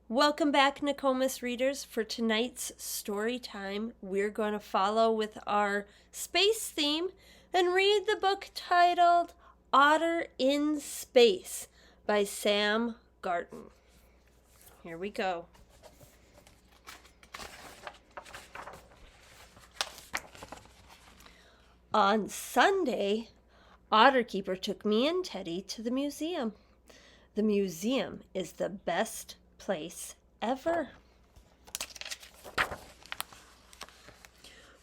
Welcome back, Nokomis readers. For tonight's story time, we're going to follow with our space theme and read the book titled Otter in Space by Sam Garton. Here we go. On Sunday, Otterkeeper took me and Teddy to the museum. The museum is the best place ever.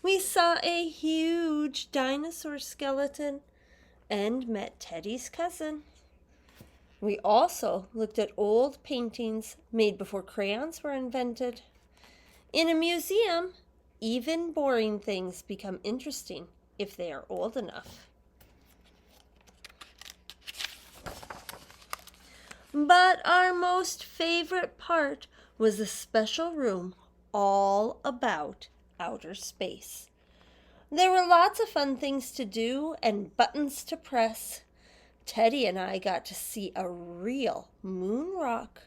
We saw a huge dinosaur skeleton and met Teddy's cousin. We also looked at old paintings made before crayons were invented. In a museum, even boring things become interesting if they are old enough. But our most favorite part was a special room all about outer space. There were lots of fun things to do and buttons to press. Teddy and I got to see a real moon rock.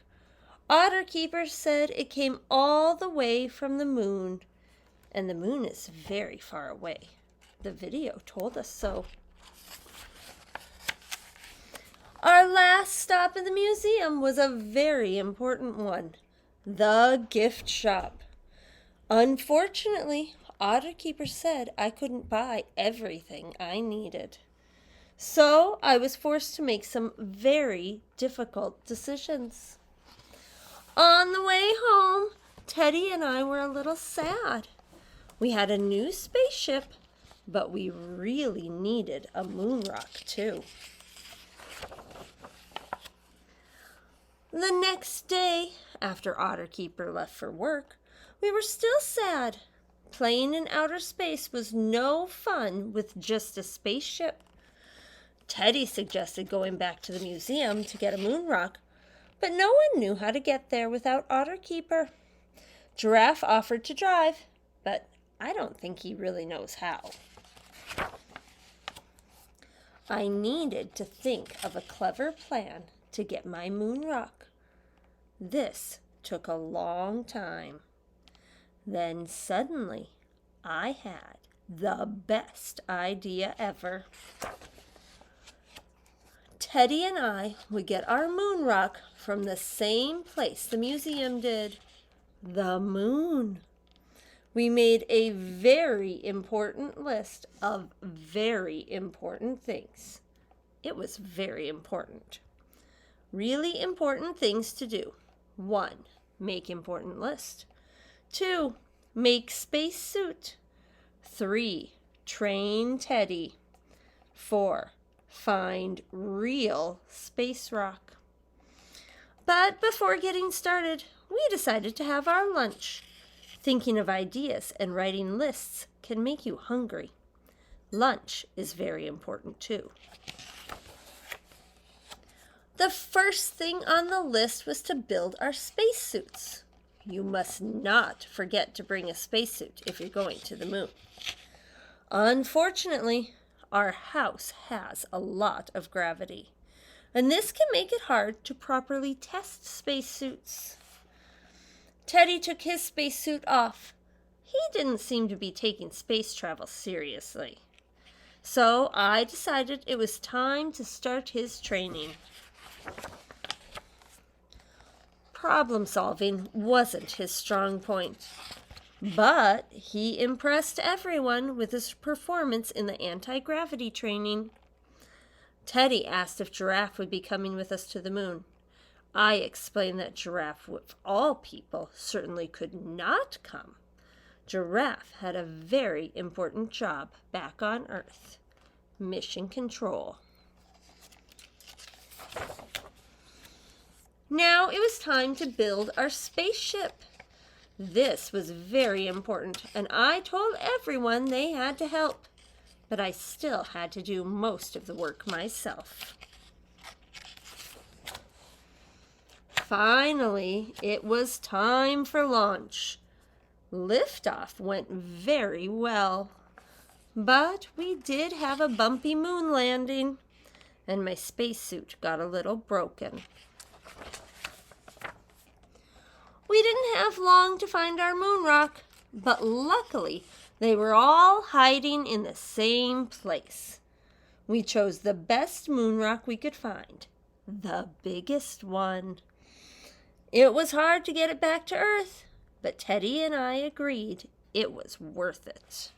Otterkeeper said it came all the way from the moon, and the moon is very far away. The video told us so. Our last stop in the museum was a very important one, the gift shop. Unfortunately, Otterkeeper said I couldn't buy everything I needed. So I was forced to make some very difficult decisions. On the way home, Teddy and I were a little sad. We had a new spaceship, but we really needed a moon rock too. The next day, after Otterkeeper left for work, we were still sad. Playing in outer space was no fun with just a spaceship. Teddy suggested going back to the museum to get a moon rock, but no one knew how to get there without Otterkeeper. Giraffe offered to drive, but I don't think he really knows how. I needed to think of a clever plan to get my moon rock. This took a long time. Then suddenly, I had the best idea ever. Teddy and I would get our moon rock from the same place the museum did, the moon. We made a very important list of very important things. It was very important. Really important things to do. 1. Make important list. 2. Make space suit. 3. Train Teddy. 4. Find real space rock. But before getting started, we decided to have our lunch. Thinking of ideas and writing lists can make you hungry. Lunch is very important too. The first thing on the list was to build our spacesuits. You must not forget to bring a spacesuit if you're going to the moon. Unfortunately, our house has a lot of gravity, and this can make it hard to properly test spacesuits. Teddy took his spacesuit off. He didn't seem to be taking space travel seriously. So I decided it was time to start his training. Problem solving wasn't his strong point, but he impressed everyone with his performance in the anti-gravity training. Teddy asked if Giraffe would be coming with us to the moon. I explained that Giraffe, of all people, certainly could not come. Giraffe had a very important job back on Earth, mission control. Now it was time to build our spaceship. This was very important, and I told everyone they had to help, but I still had to do most of the work myself. Finally, it was time for launch. Liftoff went very well, but we did have a bumpy moon landing, and my spacesuit got a little broken. didn't have long to find our moon rock, but luckily they were all hiding in the same place. We chose the best moon rock we could find, the biggest one. It was hard to get it back to Earth, but Teddy and I agreed it was worth it.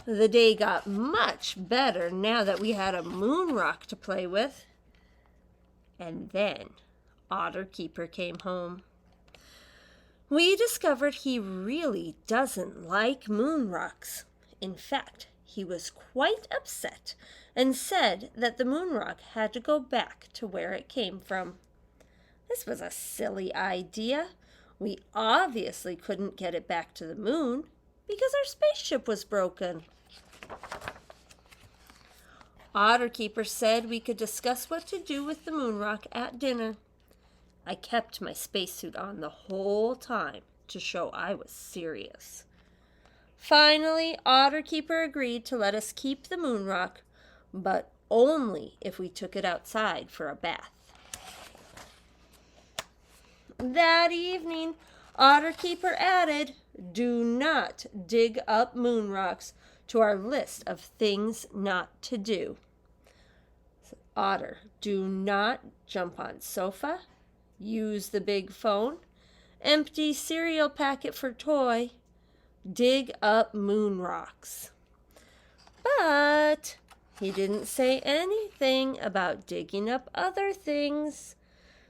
The day got much better now that we had a moon rock to play with. And then Otter Keeper came home. We discovered he really doesn't like moon rocks. In fact, he was quite upset and said that the moon rock had to go back to where it came from. This was a silly idea. We obviously couldn't get it back to the moon because our spaceship was broken. Otter Keeper said we could discuss what to do with the moon rock at dinner. I kept my spacesuit on the whole time to show I was serious. Finally, Otter Keeper agreed to let us keep the moon rock, but only if we took it outside for a bath. That evening, Otter Keeper added, "Do not dig up moon rocks to our list of things not to do." Otter, do not jump on sofa, use the big phone, empty cereal packet for toy, dig up moon rocks. But he didn't say anything about digging up other things.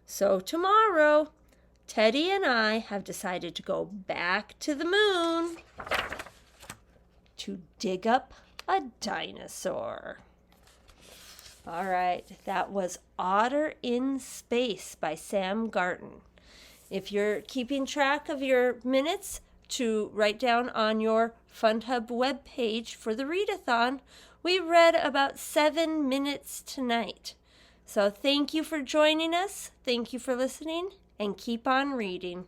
So tomorrow, Teddy and I have decided to go back to the moon to dig up a dinosaur. All right, that was Otter in Space by Sam Garton. If you're keeping track of your minutes to write down on your FundHub webpage for the readathon, we read about 7 minutes tonight. So thank you for joining us, thank you for listening, and keep on reading.